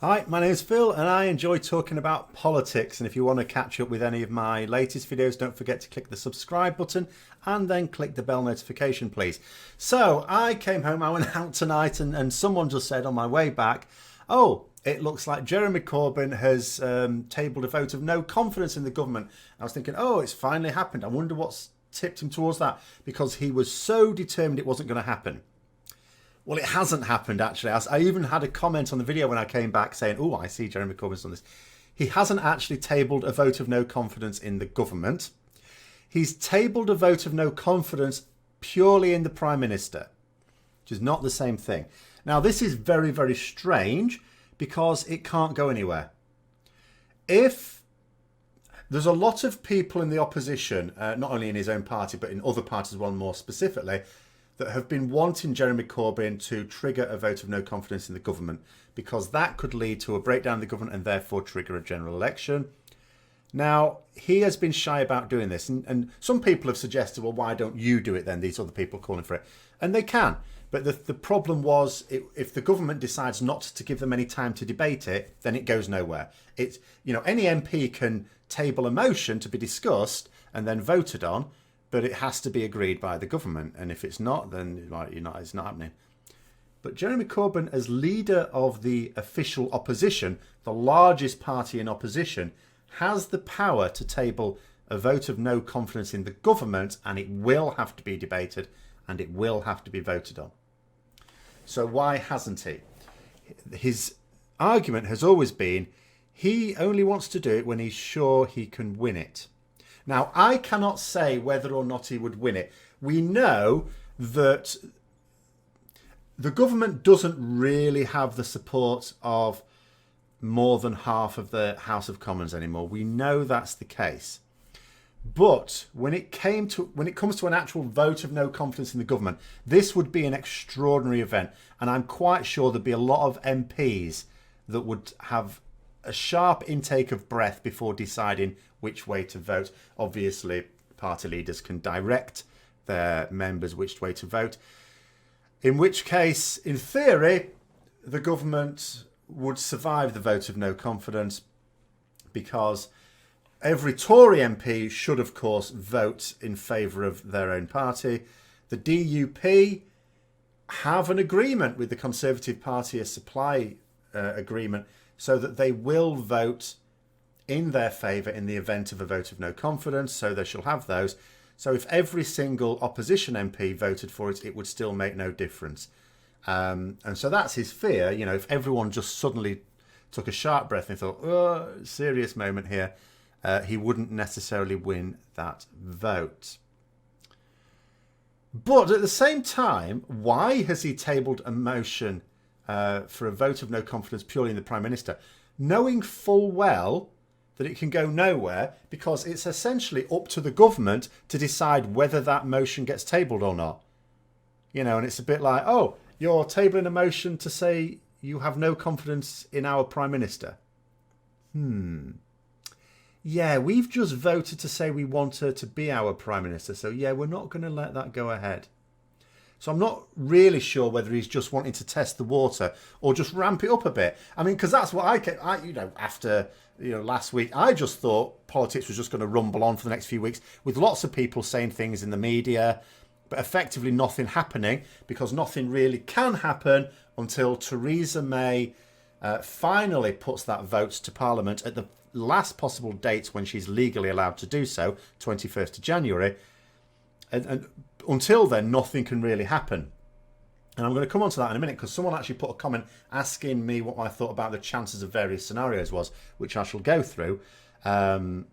Hi, my name is Phil and I enjoy talking about politics, and if you want to catch up with any of my latest videos, don't forget to click the subscribe button and then click the bell notification please. So I came home, I went out tonight and someone just said on my way back, oh, it looks like Jeremy Corbyn has tabled a vote of no confidence in the government. I was thinking, oh, it's finally happened. I wonder what's tipped him towards that, because he was so determined it wasn't going to happen. Well, it hasn't happened, actually. I even had a comment on the video when I came back saying, oh, I see Jeremy Corbyn's done this. He hasn't actually tabled a vote of no confidence in the government. He's tabled a vote of no confidence purely in the Prime Minister, which is not the same thing. Now, this is very, very strange because it can't go anywhere. If there's a lot of people in the opposition, not only in his own party, but in other parties as well, more specifically, that have been wanting Jeremy Corbyn to trigger a vote of no confidence in the government, because that could lead to a breakdown of the government and therefore trigger a general election. Now, he has been shy about doing this, and some people have suggested, well, why don't you do it then, these other people calling for it? And they can, but the problem was, if the government decides not to give them any time to debate it, then it goes nowhere. It's, you know, any MP can table a motion to be discussed and then voted on, but it has to be agreed by the government. And if it's not, then it's not happening. But Jeremy Corbyn, as leader of the official opposition, the largest party in opposition, has the power to table a vote of no confidence in the government, and it will have to be debated and it will have to be voted on. So why hasn't he? His argument has always been he only wants to do it when he's sure he can win it. Now, I cannot say whether or not he would win it. We know that the government doesn't really have the support of more than half of the House of Commons anymore. We know that's the case. But when it comes to an actual vote of no confidence in the government, this would be an extraordinary event. And I'm quite sure there'd be a lot of MPs that would have a sharp intake of breath before deciding which way to vote. Obviously, party leaders can direct their members which way to vote. In which case, in theory, the government would survive the vote of no confidence, because every Tory MP should, of course, vote in favour of their own party. The DUP have an agreement with the Conservative Party, a supply agreement, so that they will vote in their favour in the event of a vote of no confidence, so they shall have those. So if every single opposition MP voted for it, it would still make no difference. And so that's his fear. You know, if everyone just suddenly took a sharp breath and thought, oh, serious moment here, he wouldn't necessarily win that vote. But at the same time, why has he tabled a motion for a vote of no confidence purely in the Prime Minister, knowing full well that it can go nowhere, because it's essentially up to the government to decide whether that motion gets tabled or not? You know, and it's a bit like, oh, you're tabling a motion to say you have no confidence in our Prime Minister. Yeah, we've just voted to say we want her to be our Prime Minister, so yeah, we're not going to let that go ahead. So I'm not really sure whether he's just wanting to test the water or just ramp it up a bit. I mean, because that's what after last week, I just thought politics was just going to rumble on for the next few weeks with lots of people saying things in the media, but effectively nothing happening, because nothing really can happen until Theresa May finally puts that vote to Parliament at the last possible date when she's legally allowed to do so, 21st of January. And until then, nothing can really happen. And I'm going to come on to that in a minute, because someone actually put a comment asking me what I thought about the chances of various scenarios was, which I shall go through. The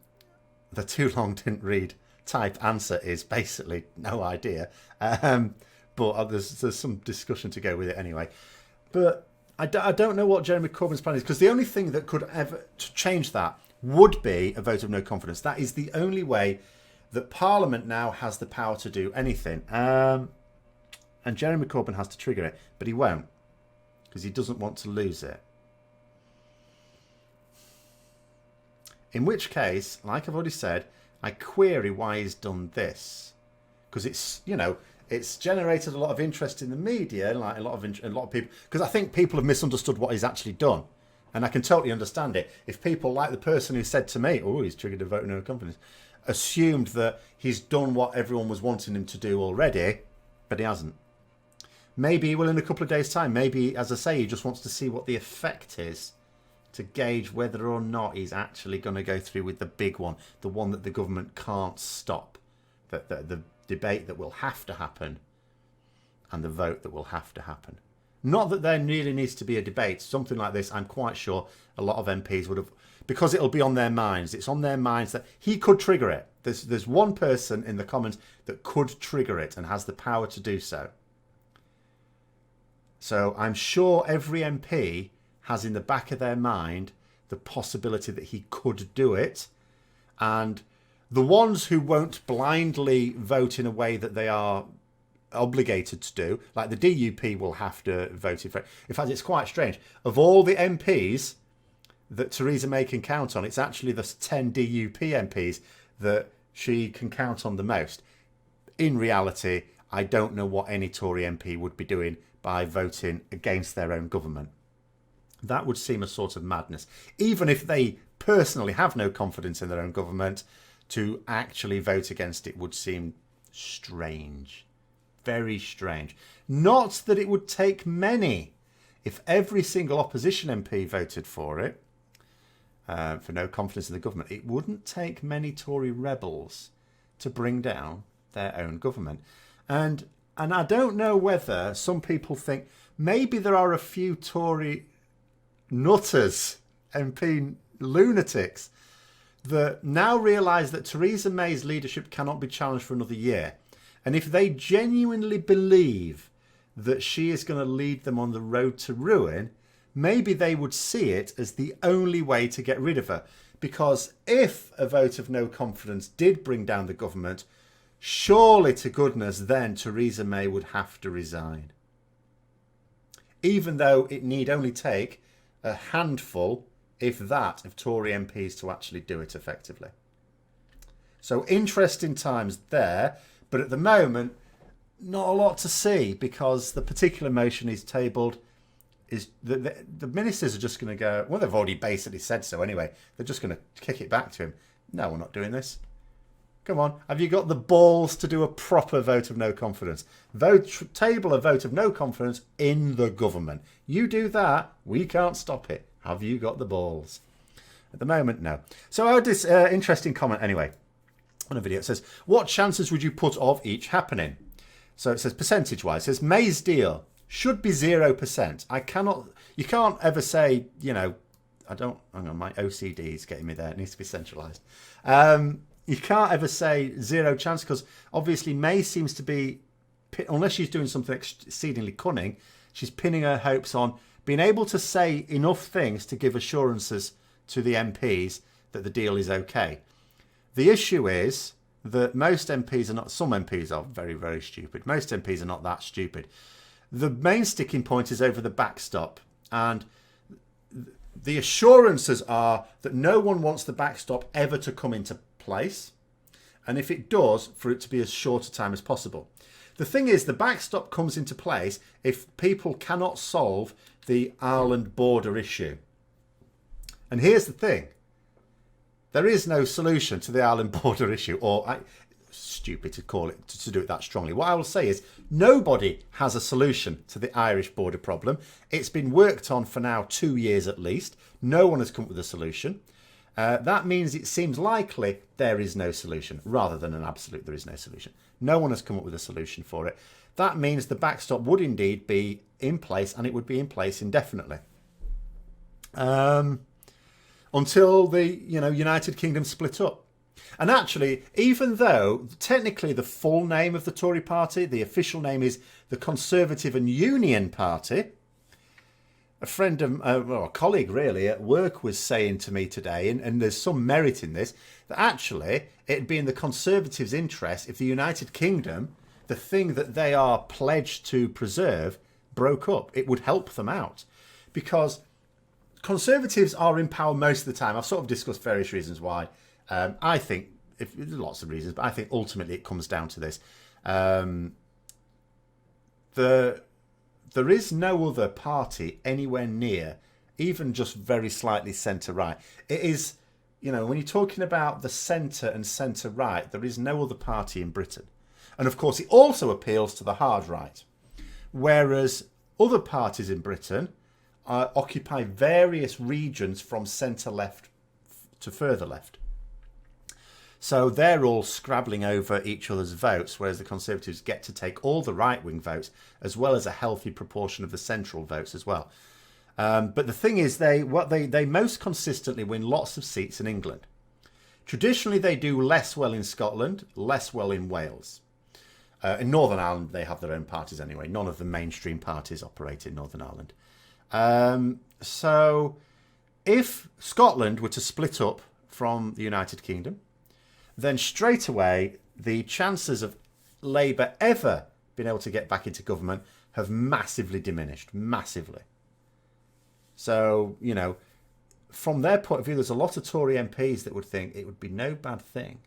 too long didn't read type answer is basically no idea. But there's some discussion to go with it anyway. But I don't know what Jeremy Corbyn's plan is, because the only thing that could ever change that would be a vote of no confidence. That is the only way that Parliament now has the power to do anything. And Jeremy Corbyn has to trigger it, but he won't, because he doesn't want to lose it. In which case, like I've already said, I query why he's done this, because it's generated a lot of interest in the media, like a lot of people, because I think people have misunderstood what he's actually done. And I can totally understand it. If people like the person who said to me, oh, he's triggered a vote of no confidence, assumed that he's done what everyone was wanting him to do already, but he hasn't. Maybe he will in a couple of days' time. Maybe, as I say, he just wants to see what the effect is to gauge whether or not he's actually going to go through with the big one, the one that the government can't stop, the debate that will have to happen and the vote that will have to happen. Not that there really needs to be a debate. Something like this, I'm quite sure a lot of MPs would have, because it'll be on their minds. It's on their minds that he could trigger it. There's one person in the Commons that could trigger it and has the power to do so. So I'm sure every MP has in the back of their mind the possibility that he could do it. And the ones who won't blindly vote in a way that they are obligated to do, like the DUP will have to vote in. In fact, it's quite strange. Of all the MPs that Theresa May can count on, it's actually the 10 DUP MPs that she can count on the most. In reality, I don't know what any Tory MP would be doing by voting against their own government. That would seem a sort of madness. Even if they personally have no confidence in their own government, to actually vote against it would seem strange. Very strange. Not that it would take many. If every single opposition MP voted for it, for no confidence in the government, it wouldn't take many Tory rebels to bring down their own government. And I don't know whether some people think maybe there are a few Tory nutters, MP lunatics, that now realise that Theresa May's leadership cannot be challenged for another year. And if they genuinely believe that she is going to lead them on the road to ruin, maybe they would see it as the only way to get rid of her. Because if a vote of no confidence did bring down the government, surely to goodness then Theresa May would have to resign. Even though it need only take a handful, if that, of Tory MPs to actually do it effectively. So interesting times there. But at the moment, not a lot to see, because the particular motion he's tabled is the ministers are just going to go, well, they've already basically said so anyway. They're just going to kick it back to him. No, we're not doing this. Come on. Have you got the balls to do a proper vote of no confidence? Table a vote of no confidence in the government. You do that, we can't stop it. Have you got the balls? At the moment, no. So I had this interesting comment anyway. On a video, it says, what chances would you put of each happening? So it says percentage-wise, it says May's deal should be 0%. You can't ever say, hang on, my OCD is getting me there. It needs to be centralised. You can't ever say zero chance, because obviously May seems to be, unless she's doing something exceedingly cunning, she's pinning her hopes on being able to say enough things to give assurances to the MPs that the deal is okay. The issue is that most MPs are not, some MPs are very, very stupid. Most MPs are not that stupid. The main sticking point is over the backstop. And the assurances are that no one wants the backstop ever to come into place. And if it does, for it to be as short a time as possible. The thing is, the backstop comes into place if people cannot solve the Ireland border issue. And here's the thing. There is no solution to the Ireland border issue, stupid to call it, to do it that strongly. What I will say is nobody has a solution to the Irish border problem. It's been worked on for now 2 years at least. No one has come up with a solution. That means it seems likely there is no solution, rather than an absolute there is no solution. No one has come up with a solution for it. That means the backstop would indeed be in place, and it would be in place indefinitely. Until the United Kingdom split up. And actually, even though technically the full name of the Tory party, the official name is the Conservative and Union Party, a friend of, a colleague really at work was saying to me today, and there's some merit in this, that actually it'd be in the Conservatives' interest if the United Kingdom, the thing that they are pledged to preserve, broke up. It would help them out. Because Conservatives are in power most of the time. I've sort of discussed various reasons why. I think, lots of reasons, but I think ultimately it comes down to this. There is no other party anywhere near even just very slightly centre-right. It is, you know, when you're talking about the centre and centre-right, there is no other party in Britain. And of course, it also appeals to the hard right. Whereas other parties in Britain occupy various regions from centre-left to further left. So they're all scrabbling over each other's votes, whereas the Conservatives get to take all the right-wing votes, as well as a healthy proportion of the central votes as well. But the thing is, they most consistently win lots of seats in England. Traditionally, they do less well in Scotland, less well in Wales. In Northern Ireland, they have their own parties anyway. None of the mainstream parties operate in Northern Ireland. So if Scotland were to split up from the United Kingdom, then straight away the chances of Labour ever being able to get back into government have massively diminished, massively. So, you know, from their point of view, there's a lot of Tory MPs that would think it would be no bad thing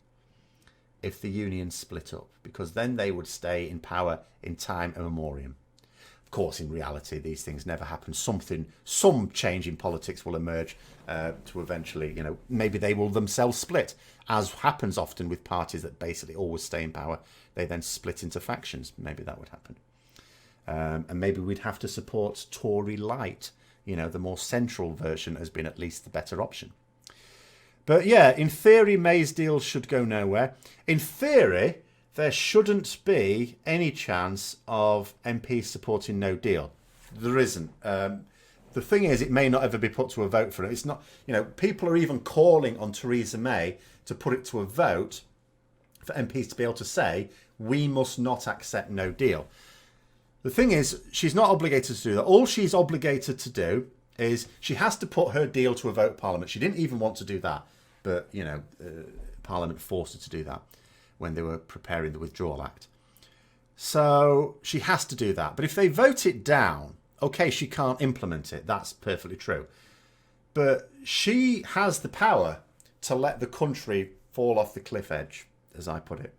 if the union split up, because then they would stay in power in time immemorial. Of course, in reality, these things never happen. Some change in politics will emerge to eventually, you know, maybe they will themselves split, as happens often with parties that basically always stay in power. They then split into factions. Maybe that would happen. And maybe we'd have to support Tory light. You know, the more central version has been at least the better option. But yeah, in theory, May's deal should go nowhere. In theory, there shouldn't be any chance of MPs supporting no deal. There isn't. The thing is, it may not ever be put to a vote for it. It's not, you know, people are even calling on Theresa May to put it to a vote for MPs to be able to say, we must not accept no deal. The thing is, she's not obligated to do that. All she's obligated to do is she has to put her deal to a vote of Parliament. She didn't even want to do that. But, you know, Parliament forced her to do that when they were preparing the Withdrawal Act. So she has to do that. But if they vote it down, okay, she can't implement it. That's perfectly true. But she has the power to let the country fall off the cliff edge, as I put it.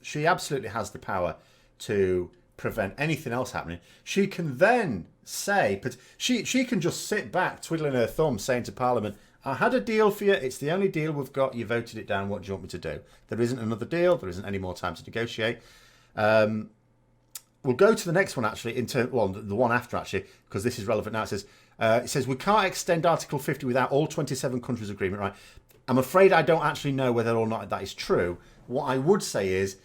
She absolutely has the power to prevent anything else happening. She can then say, but she can just sit back twiddling her thumb saying to Parliament, I had a deal for you. It's the only deal we've got. You voted it down. What do you want me to do? There isn't another deal. There isn't any more time to negotiate. We'll go to the next one, actually, the one after, actually, because this is relevant now. It says, we can't extend Article 50 without all 27 countries' agreement, right? I'm afraid I don't actually know whether or not that is true. What I would say is,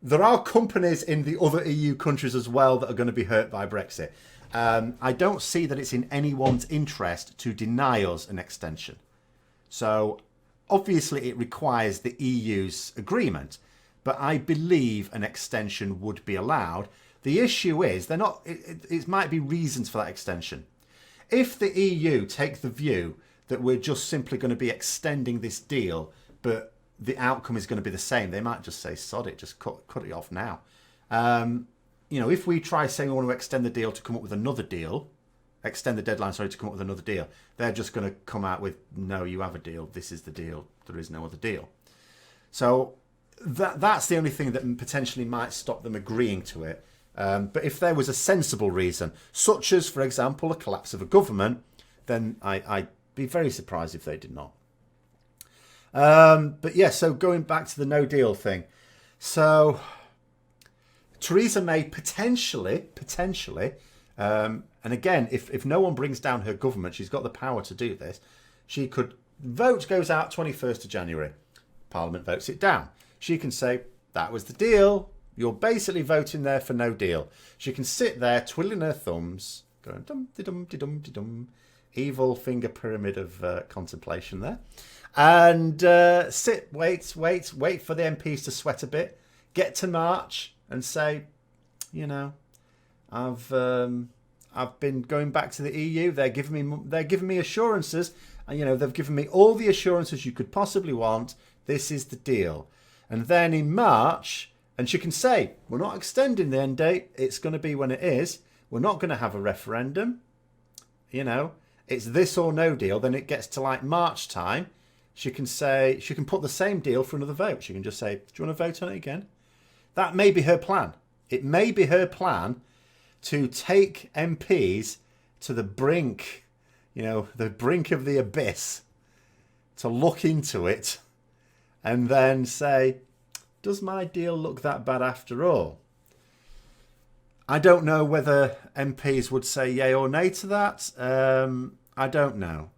there are companies in the other EU countries as well that are going to be hurt by Brexit. I don't see that it's in anyone's interest to deny us an extension. So obviously it requires the EU's agreement, but I believe an extension would be allowed. The issue is it might be reasons for that extension. If the EU take the view that we're just simply going to be extending this deal, but the outcome is going to be the same, they might just say, sod it, just cut it off now. You know, if we try saying we want to extend the deal to come up with another deal, extend the deadline, to come up with another deal, they're just going to come out with, no, you have a deal, this is the deal, there is no other deal. So that's the only thing that potentially might stop them agreeing to it. But if there was a sensible reason, such as, for example, a collapse of a government, then I'd be very surprised if they did not. But yeah, so going back to the no deal thing. So Theresa May potentially, and again, if no one brings down her government, she's got the power to do this. She could, vote goes out 21st of January. Parliament votes it down. She can say, that was the deal. You're basically voting there for no deal. She can sit there twiddling her thumbs, going dum-de-dum-de-dum-de-dum. Evil finger pyramid of contemplation there. And sit, wait for the MPs to sweat a bit. Get to March and say, you know, I've been going back to the EU. They're giving me assurances, and you know they've given me all the assurances you could possibly want. This is the deal. And then in March, and she can say, we're not extending the end date. It's going to be when it is. We're not going to have a referendum. You know, it's this or no deal. Then it gets to like March time. She can say, she can put the same deal for another vote. She can just say, do you want to vote on it again? That may be her plan. It may be her plan to take MPs to the brink, the brink of the abyss, to look into it and then say, does my deal look that bad after all? I don't know whether MPs would say yay or nay to that. I don't know.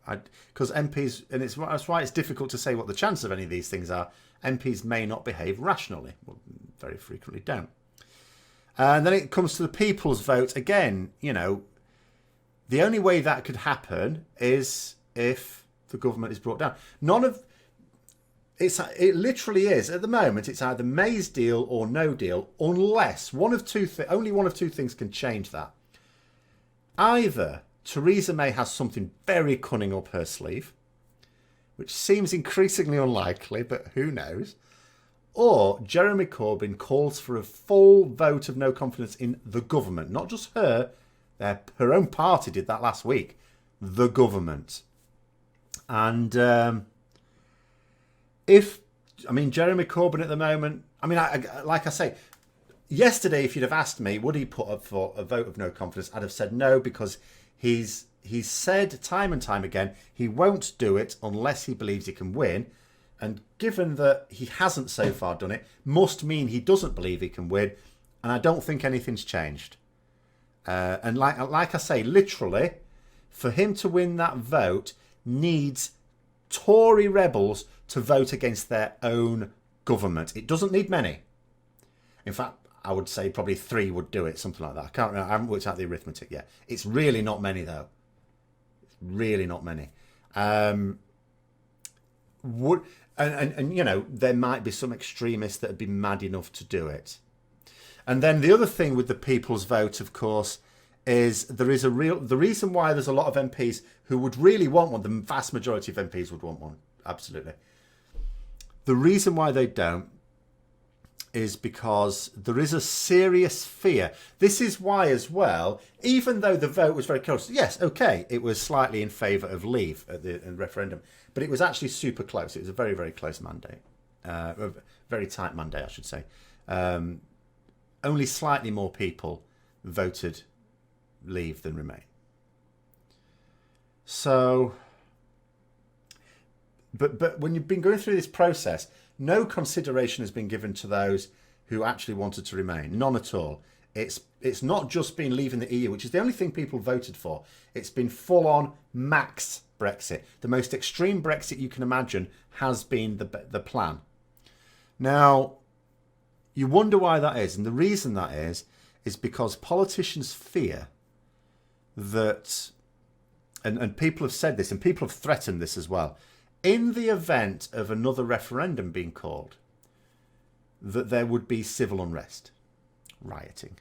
Because MPs, and that's why it's difficult to say what the chance of any of these things are. MPs may not behave rationally. Well, very frequently don't. And then it comes to the people's vote. Again, the only way that could happen is if the government is brought down. It literally is, at the moment, it's either May's deal or no deal, unless only one of two things can change that. Either Theresa May has something very cunning up her sleeve, which seems increasingly unlikely, but who knows, or Jeremy Corbyn calls for a full vote of no confidence in the government. Not just her, her own party did that last week. The government. And Jeremy Corbyn at the moment, like I say, yesterday, if you'd have asked me, would he put up for a vote of no confidence, I'd have said no, because he's said time and time again he won't do it unless he believes he can win. And given that he hasn't so far done it, must mean he doesn't believe he can win. And I don't think anything's changed. And like I say, literally, for him to win that vote needs Tory rebels to vote against their own government. It doesn't need many. In fact, I would say probably 3 would do it, something like that. I can't remember. I haven't worked out the arithmetic yet. It's really not many, though. It's really not many. There might be some extremists that would be mad enough to do it. And then the other thing with the people's vote, of course, is the reason why there's a lot of MPs who would really want one. The vast majority of MPs would want one. Absolutely. The reason why they don't is because there is a serious fear. This is why, as well, even though the vote was very close, yes, okay, it was slightly in favour of leave at the referendum, but it was actually super close. It was a very, very close mandate. A very tight mandate, I should say. Only slightly more people voted leave than remain. So, but when you've been going through this process, no consideration has been given to those who actually wanted to remain. None at all. It's not just been leaving the EU, which is the only thing people voted for. It's been full-on max Brexit. The most extreme Brexit you can imagine has been the plan. Now, you wonder why that is. And the reason that is because politicians fear that, and people have said this, and people have threatened this as well, in the event of another referendum being called, that there would be civil unrest, rioting.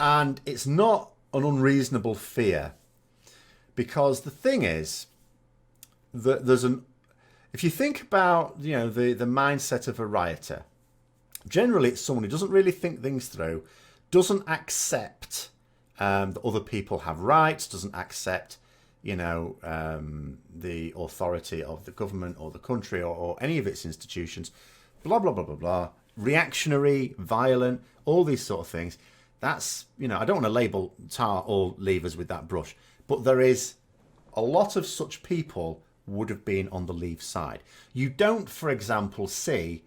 And it's not an unreasonable fear, because the thing is that if you think about, the mindset of a rioter, generally it's someone who doesn't really think things through, doesn't accept that other people have rights, doesn't accept the authority of the government or the country or any of its institutions, blah, blah, blah, blah, blah, reactionary, violent, all these sort of things. That's, I don't want to tar all leavers with that brush, but there is a lot of such people would have been on the leave side. You don't, for example, see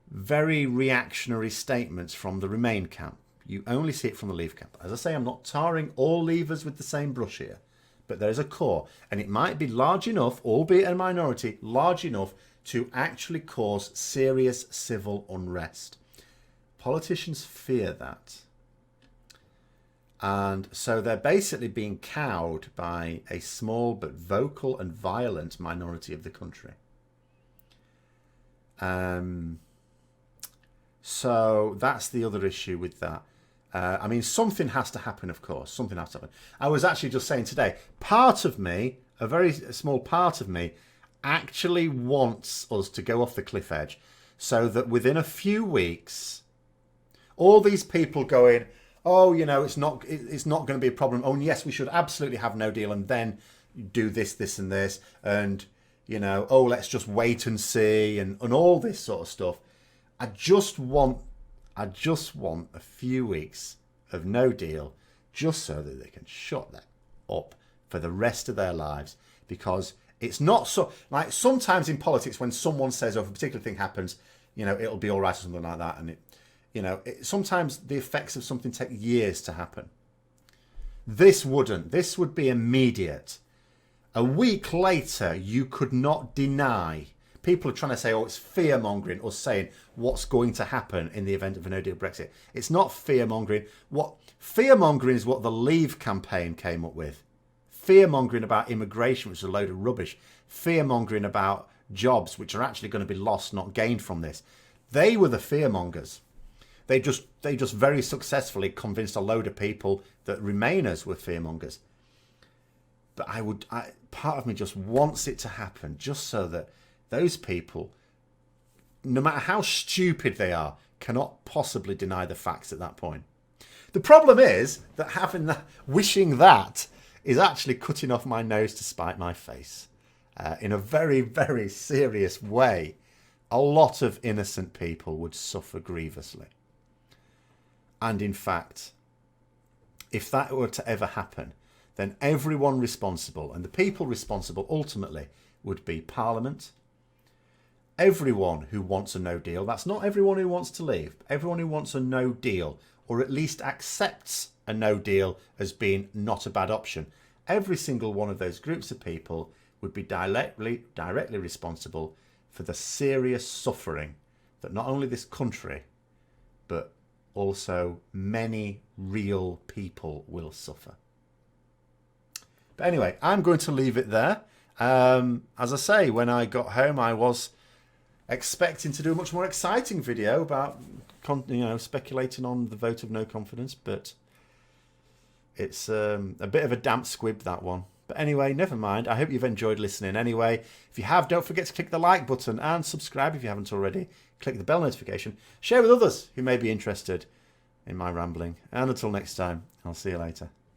very reactionary statements from the Remain camp. You only see it from the Leave camp. As I say, I'm not tarring all leavers with the same brush here. But there's a core, and it might be large enough, albeit a minority, large enough to actually cause serious civil unrest. Politicians fear that. And so they're basically being cowed by a small but vocal and violent minority of the country. So that's the other issue with that. Something has to happen, of course. Something has to happen. I was actually just saying today, part of me, a very small part of me, actually wants us to go off the cliff edge so that within a few weeks, all these people going, oh, it's not going to be a problem. Oh, and yes, we should absolutely have no deal and then do this, this and this. And, let's just wait and see and all this sort of stuff. I just want a few weeks of no deal just so that they can shut that up for the rest of their lives. Because it's not so, like sometimes in politics when someone says, oh, if a particular thing happens, you know, it'll be all right or something like that. And it, you know, sometimes the effects of something take years to happen. This wouldn't. This would be immediate. A week later, you could not deny. People are trying to say, oh, it's fear-mongering, or saying what's going to happen in the event of a no-deal Brexit. It's not fear-mongering. Fear-mongering is what the Leave campaign came up with. Fear-mongering about immigration, which is a load of rubbish. Fear-mongering about jobs, which are actually going to be lost, not gained from this. They were the fear-mongers. They just very successfully convinced a load of people that Remainers were fearmongers. But part of me just wants it to happen, just so that those people, no matter how stupid they are, cannot possibly deny the facts at that point. The problem is that wishing that is actually cutting off my nose to spite my face. In a very, very serious way, a lot of innocent people would suffer grievously. And in fact, if that were to ever happen, then everyone responsible, and the people responsible ultimately, would be Parliament. Everyone who wants a no deal, that's not everyone who wants to leave, everyone who wants a no deal, or at least accepts a no deal as being not a bad option, every single one of those groups of people would be directly responsible for the serious suffering that not only this country, but also many real people will suffer. But anyway, I'm going to leave it there. As I say, when I got home, I was expecting to do a much more exciting video about, speculating on the vote of no confidence, but it's a bit of a damp squib, that one. But anyway, never mind. I hope you've enjoyed listening anyway. If you have, don't forget to click the like button and subscribe if you haven't already. Click the bell notification. Share with others who may be interested in my rambling. And until next time, I'll see you later.